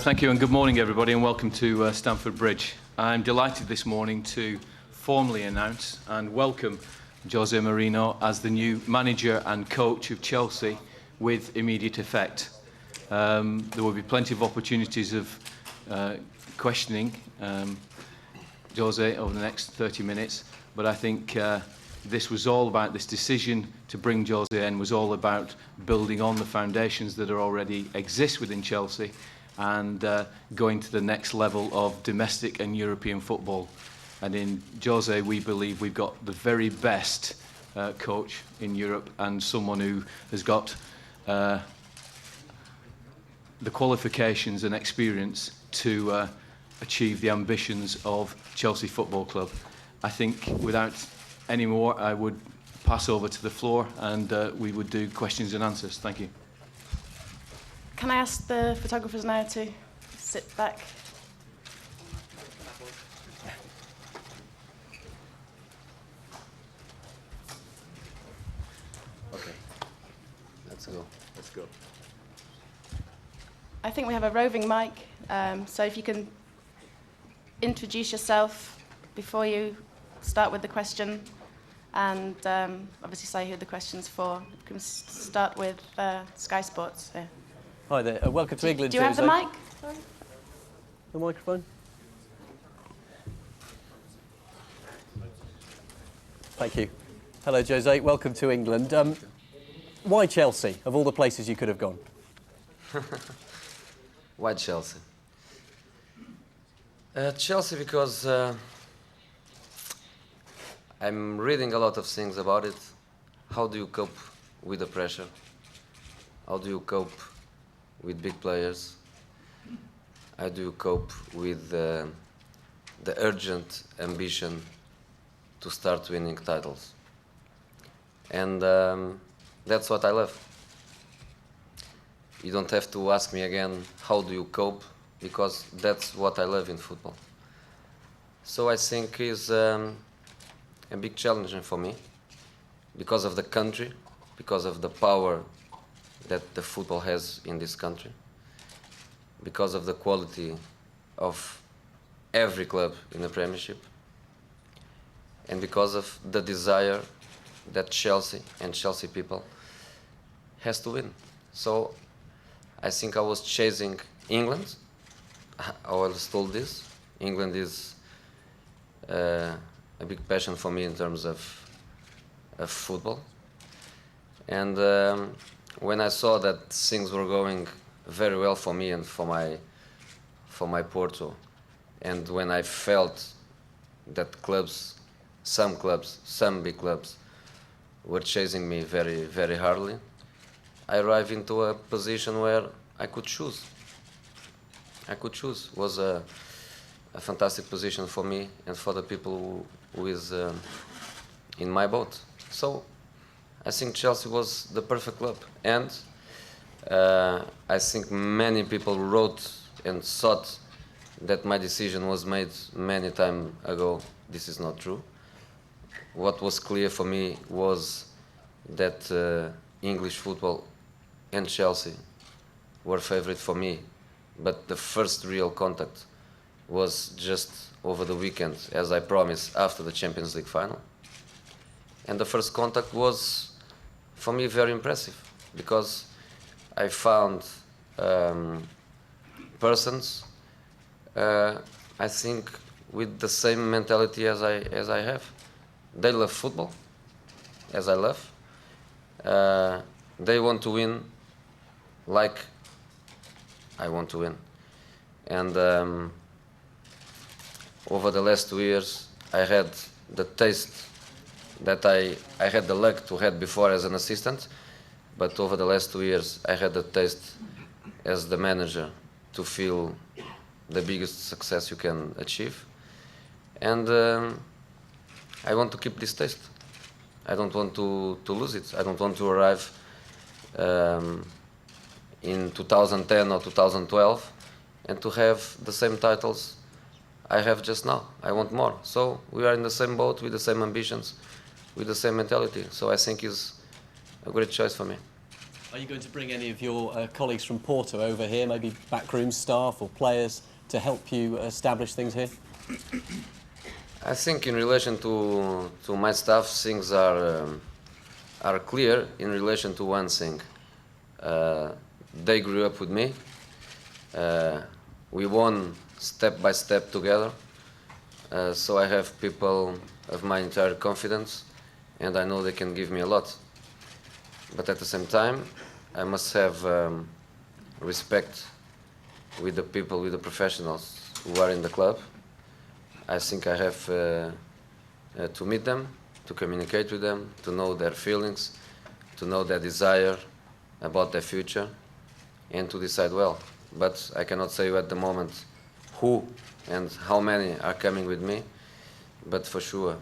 Thank you and good morning everybody and welcome to Stamford Bridge. I'm delighted this morning to formally announce and welcome Jose Mourinho as the new manager and coach of Chelsea with immediate effect. There will be plenty of opportunities of questioning Jose over the next 30 minutes, but I think this was all about, this decision to bring Jose in was all about building on the foundations that are already exist within Chelsea and going to the next level of domestic and European football. And in Jose, we believe we've got the very best coach in Europe and someone who has got the qualifications and experience to achieve the ambitions of Chelsea Football Club. I think without any more, I would pass over to the floor and we would do questions and answers. Thank you. Can I ask the photographers now to sit back? Okay, let's go. Let's go. I think we have a roving mic, so if you can introduce yourself before you start with the question and obviously say who the question's for. You can start with Sky Sports here. Hi there, welcome to England. Do you have the mic? Sorry. The microphone? Thank you. Hello Jose, welcome to England. Why Chelsea, of all the places you could have gone? Why Chelsea? Chelsea because I'm reading a lot of things about it. How do you cope with the pressure? How do you cope with big players? How do you cope with the urgent ambition to start winning titles? And that's what I love. You don't have to ask me again, how do you cope? Because that's what I love in football. So I think it's a big challenge for me because of the country, because of the power that the football has in this country, because of the quality of every club in the Premiership, and because of the desire that Chelsea and Chelsea people has to win. So I think I was chasing England. I was told this. England is a big passion for me in terms of football. And when I saw that things were going very well for me and for my Porto, and when I felt that some big clubs were chasing me very, very hardly, I arrived into a position where I could choose. It was a fantastic position for me and for the people who is in my boat. So I think Chelsea was the perfect club, and I think many people wrote and thought that my decision was made many time ago. This is not true. What was clear for me was that English football and Chelsea were favorite for me, but the first real contact was just over the weekend, as I promised, after the Champions League final. And the first contact was, for me, very impressive, because I found persons, I think, with the same mentality as I have. They love football, as I love. They want to win like I want to win. And over the last 2 years, I had the taste that I had the luck to have before as an assistant, but over the last 2 years, I had the taste as the manager to feel the biggest success you can achieve. And I want to keep this taste. I don't want to lose it. I don't want to arrive in 2010 or 2012 and to have the same titles I have just now. I want more. So we are in the same boat with the same ambitions, with the same mentality. So I think it's a great choice for me. Are you going to bring any of your colleagues from Porto over here, maybe backroom staff or players, to help you establish things here? I think in relation to my staff, things are clear in relation to one thing. They grew up with me. We won step by step together. So I have people of my entire confidence, and I know they can give me a lot. But at the same time, I must have respect with the people, with the professionals who are in the club. I think I have to meet them, to communicate with them, to know their feelings, to know their desire about their future, and to decide well. But I cannot say at the moment who and how many are coming with me, but for sure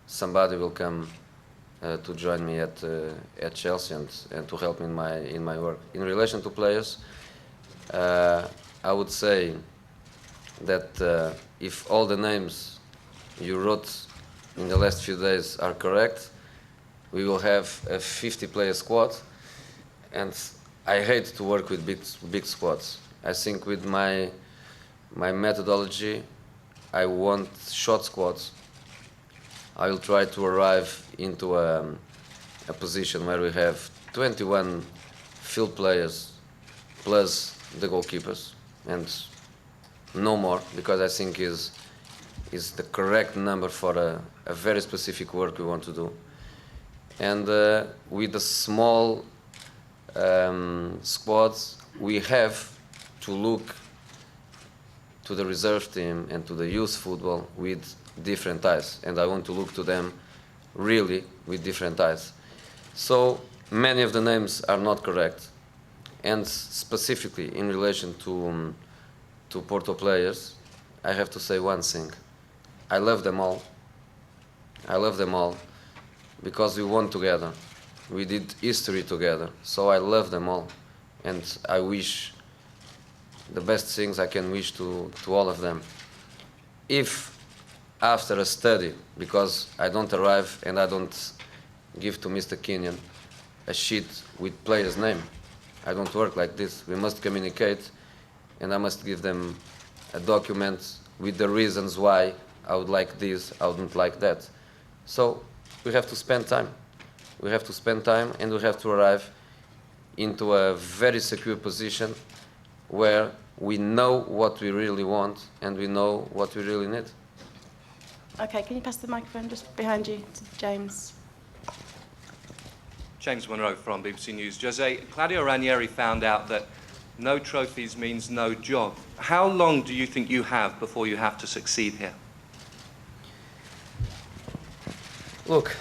somebody will come to join me at Chelsea and to help me in my work. In relation to players, I would say that if all the names you wrote in the last few days are correct, we will have a 50-player squad, and I hate to work with big squads. I think with my methodology, I want short squads. I will try to arrive into a position where we have 21 field players plus the goalkeepers, and no more, because I think is the correct number for a very specific work we want to do. And with the small squads, we have to look to the reserve team and to the youth football with different eyes, and I want to look to them really with different eyes. So many of the names are not correct, and specifically in relation to Porto players, I have to say one thing. I love them all. I love them all because we won together. We did history together. So I love them all, and I wish the best things I can wish to all of them. If after a study, because I don't arrive and I don't give to Mr. Kenyon a sheet with player's name. I don't work like this. We must communicate, and I must give them a document with the reasons why I would like this, I wouldn't like that. So we have to spend time. We have to spend time, and we have to arrive into a very secure position where we know what we really want and we know what we really need. Okay, can you pass the microphone just behind you to James? James Monroe from BBC News. Jose, Claudio Ranieri found out that no trophies means no job. How long do you think you have before you have to succeed here? Look,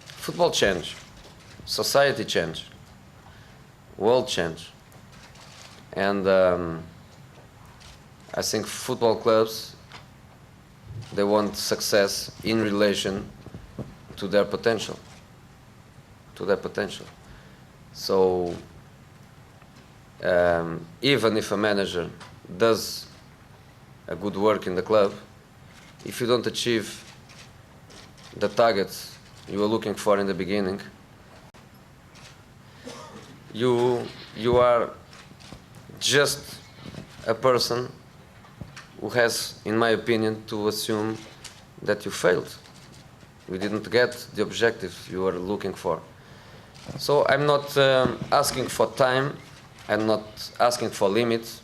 football change, society change, world change, and I think football clubs, they want success in relation to their potential, So even if a manager does a good work in the club, if you don't achieve the targets you were looking for in the beginning, you are just a person who has, in my opinion, to assume that you failed. You didn't get the objectives you were looking for. So I'm not asking for time, I'm not asking for limits.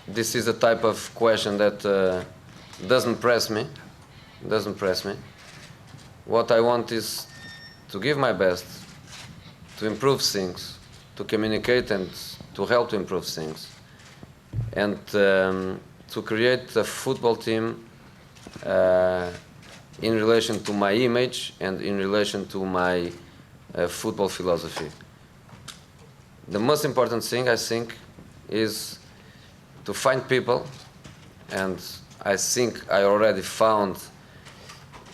This is a type of question that doesn't press me. What I want is to give my best, to improve things, to communicate and to help to improve things, and to create a football team in relation to my image and in relation to my football philosophy. The most important thing, I think, is to find people, and I think I already found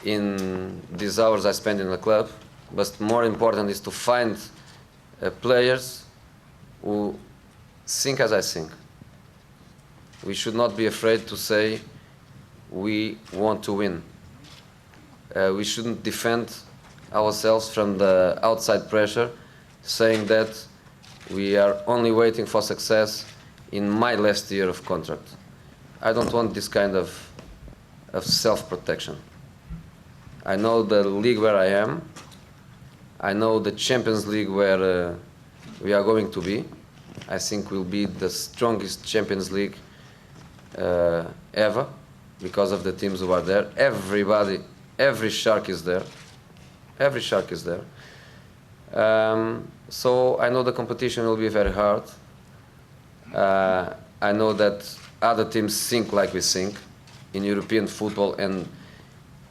in these hours I spend in the club, but more important is to find players who think as I think. We should not be afraid to say we want to win. We shouldn't defend ourselves from the outside pressure, saying that we are only waiting for success in my last year of contract. I don't want this kind of self-protection. I know the league where I am. I know the Champions League where we are going to be. I think we'll be the strongest Champions League ever because of the teams who are there. Everybody, every shark is there. Every shark is there. So I know the competition will be very hard. I know that other teams think like we think in European football and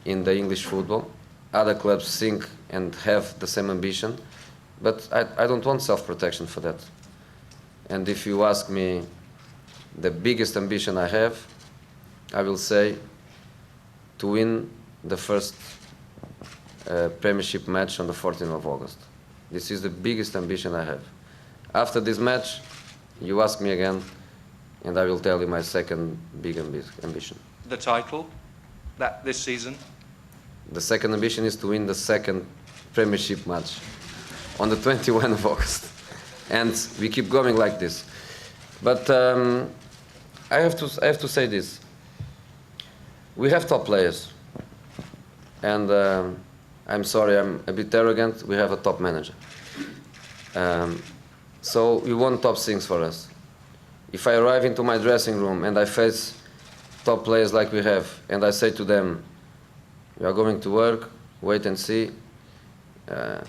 in the English football. Other clubs think and have the same ambition, but I don't want self-protection for that. And if you ask me the biggest ambition I have, I will say to win the first Premiership match on the 14th of August. This is the biggest ambition I have. After this match, you ask me again, and I will tell you my second big ambition. The title this season? The second ambition is to win the second Premiership match on the 21st of August. And we keep going like this. But I have to say this. We have top players. And I'm sorry, I'm a bit arrogant. We have a top manager. So we want top things for us. If I arrive into my dressing room and I face top players like we have, and I say to them, we are going to work, wait and see.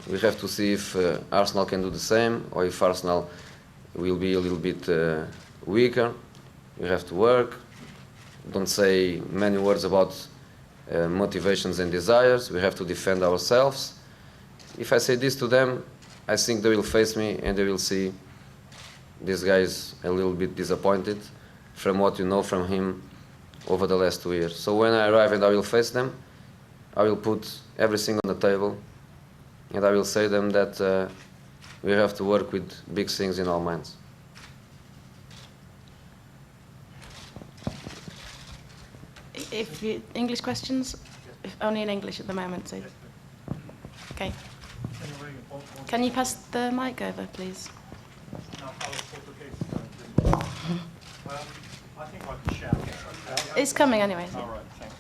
We have to see if Arsenal can do the same, or if Arsenal will be a little bit weaker. We have to work. Don't say many words about motivations and desires. We have to defend ourselves. If I say this to them, I think they will face me and they will see this guy is a little bit disappointed from what you know from him over the last 2 years. So when I arrive and I will face them, I will put everything on the table and I will say them that we have to work with big things in our minds. If you, English questions, only in English at the moment. So, okay. Can you pass the mic over, please? I think I can shout. It's coming anyway. All right, thanks.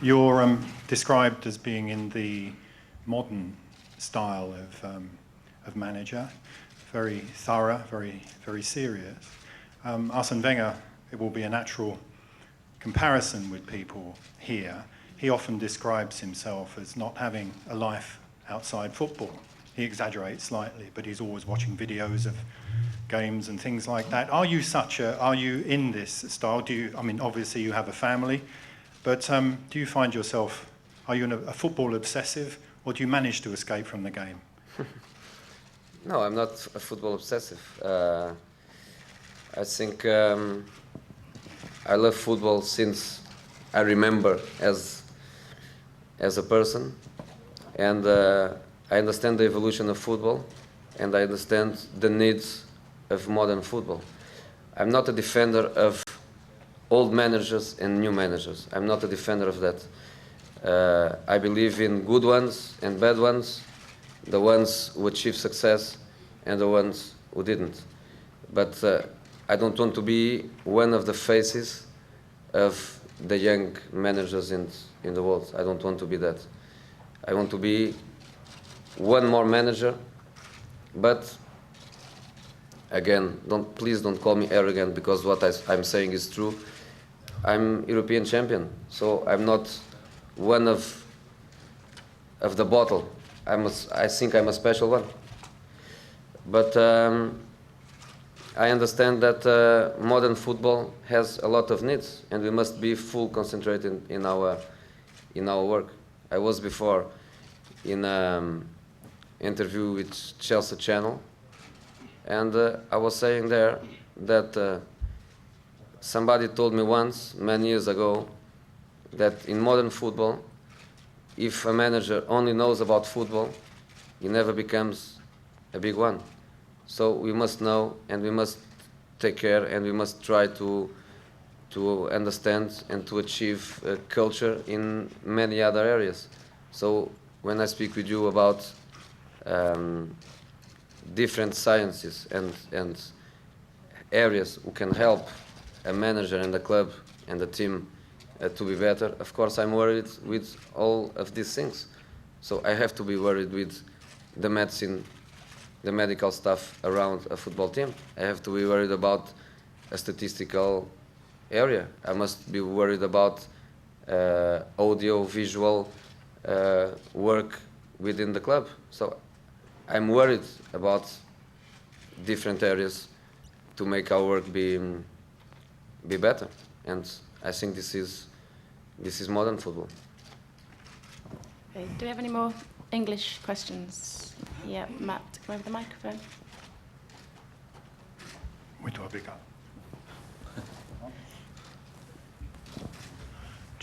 You're described as being in the modern style of manager, very thorough, very serious. Arsene Wenger, it will be a natural comparison with people here. He often describes himself as not having a life outside football. He exaggerates slightly, but he's always watching videos of games and things like that. Are you in this style? I mean, obviously you have a family, but do you find yourself, are you a football obsessive, or do you manage to escape from the game? No, I'm not a football obsessive. I think I love football since I remember as a person, and I understand the evolution of football, and I understand the needs of modern football. I'm not a defender of old managers and new managers. I'm not a defender of that. I believe in good ones and bad ones, the ones who achieve success and the ones who didn't. But I don't want to be one of the faces of the young managers in the world. I don't want to be that. I want to be one more manager, but again, please don't call me arrogant, because what I'm saying is true. I'm European champion, so I'm not one of the bottle. I think I'm a special one. But I understand that modern football has a lot of needs, and we must be full concentrated in our work. I was before in interview with Chelsea Channel, and I was saying there that somebody told me once, many years ago, that in modern football, if a manager only knows about football, he never becomes a big one. So we must know, and we must take care, and we must try to understand and to achieve culture in many other areas. So when I speak with you about different sciences and areas who can help a manager and a club and a team to be better, of course I'm worried with all of these things. So I have to be worried with the medicine, the medical stuff around a football team. I have to be worried about a statistical area. I must be worried about audio, visual work within the club. So I'm worried about different areas to make our work be better. And I think this is modern football. Okay. Do we have any more English questions? Yeah, Matt, come over the microphone. Muito obrigado.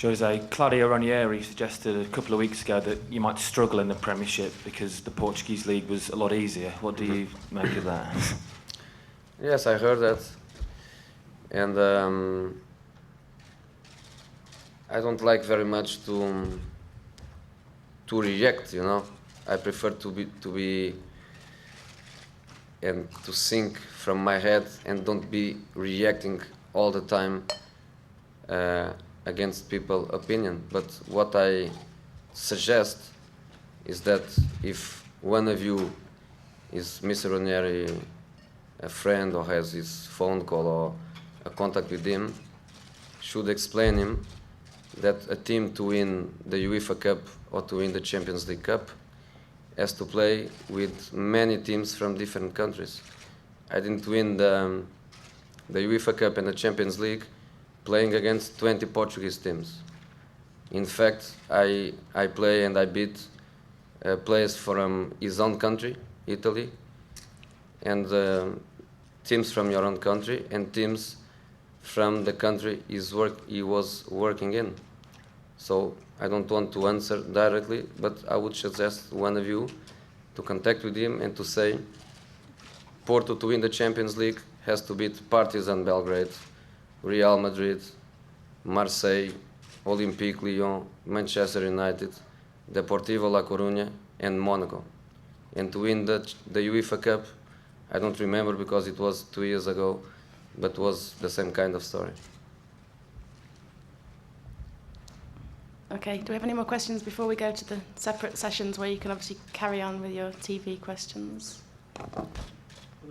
Jose, Claudio Ranieri suggested a couple of weeks ago that you might struggle in the Premiership because the Portuguese league was a lot easier. What do you make of that? Yes, I heard that. And I don't like very much to react, you know. I prefer to be and to think from my head and don't be reacting all the time against people's opinion. But what I suggest is that if one of you is Mr. Ranieri, a friend, or has his phone call or a contact with him, should explain him that a team to win the UEFA Cup or to win the Champions League Cup has to play with many teams from different countries. I didn't win the UEFA Cup and the Champions League playing against 20 Portuguese teams. In fact, I play and I beat players from his own country, Italy, and teams from your own country, and teams from the country he was working in. So I don't want to answer directly, but I would suggest one of you to contact with him and to say Porto to win the Champions League has to beat Partizan Belgrade, Real Madrid, Marseille, Olympique Lyon, Manchester United, Deportivo La Coruña and Monaco. And to win the UEFA Cup, I don't remember because it was 2 years ago, but was the same kind of story. Okay, do we have any more questions before we go to the separate sessions where you can obviously carry on with your TV questions?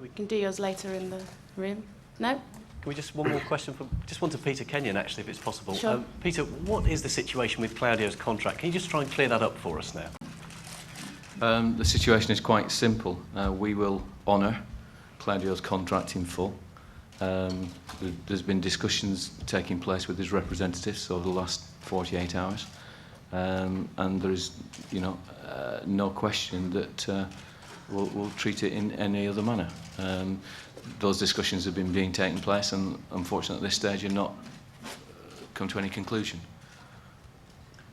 We can do yours later in the room. No? Can we just one more question just one to Peter Kenyon, actually, if it's possible. Sure. Peter, what is the situation with Claudio's contract? Can you just try and clear that up for us now? The situation is quite simple. We will honour Claudio's contract in full. There's been discussions taking place with his representatives over the last 48 hours, and there is, no question that we'll treat it in any other manner. Those discussions have been taking place, and unfortunately at this stage, are not come to any conclusion.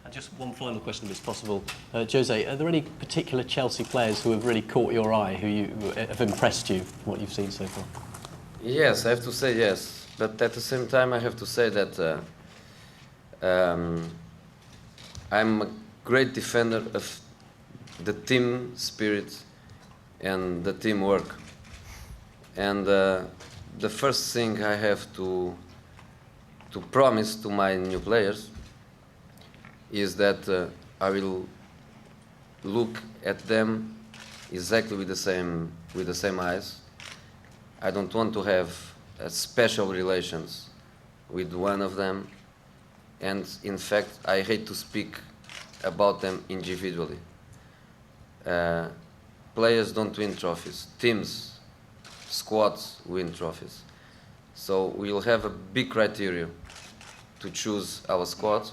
And just one final question, if it's possible. Jose, are there any particular Chelsea players who have really caught your eye, who have impressed you, what you've seen so far? Yes, I have to say yes, but at the same time I have to say that I'm a great defender of the team spirit and the teamwork. And the first thing I have to promise to my new players is that I will look at them exactly with the same eyes. I don't want to have special relations with one of them, and in fact I hate to speak about them individually. Players don't win trophies, teams, squads win trophies. So we'll have a big criteria to choose our squad.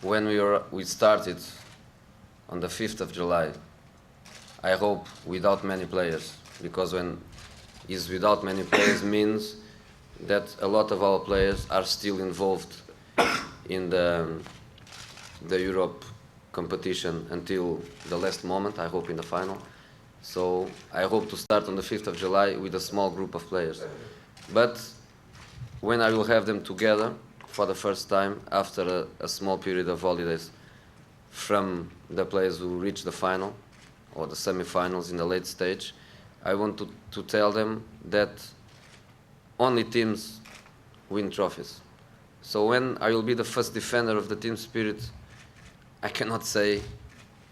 When we started on the 5th of July, I hope without many players, because when is without many players means that a lot of our players are still involved in the Europe competition until the last moment, I hope in the final. So I hope to start on the 5th of July with a small group of players. But when I will have them together for the first time after a small period of holidays from the players who reach the final or the semi-finals in the late stage. I want to tell them that only teams win trophies. So when I will be the first defender of the team spirit, I cannot say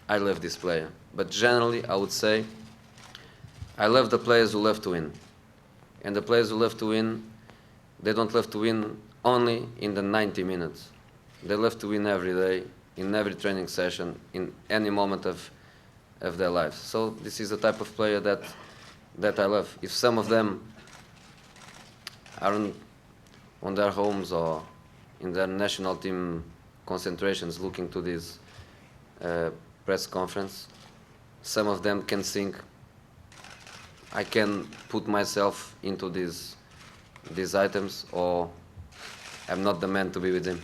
I love this player. But generally, I would say I love the players who love to win. And the players who love to win, they don't love to win only in the 90 minutes. They love to win every day, in every training session, in any moment of their lives. So this is the type of player that I love. If some of them aren't on their homes or in their national team concentrations looking to this press conference, some of them can think, I can put myself into these items, or I'm not the man to be with him.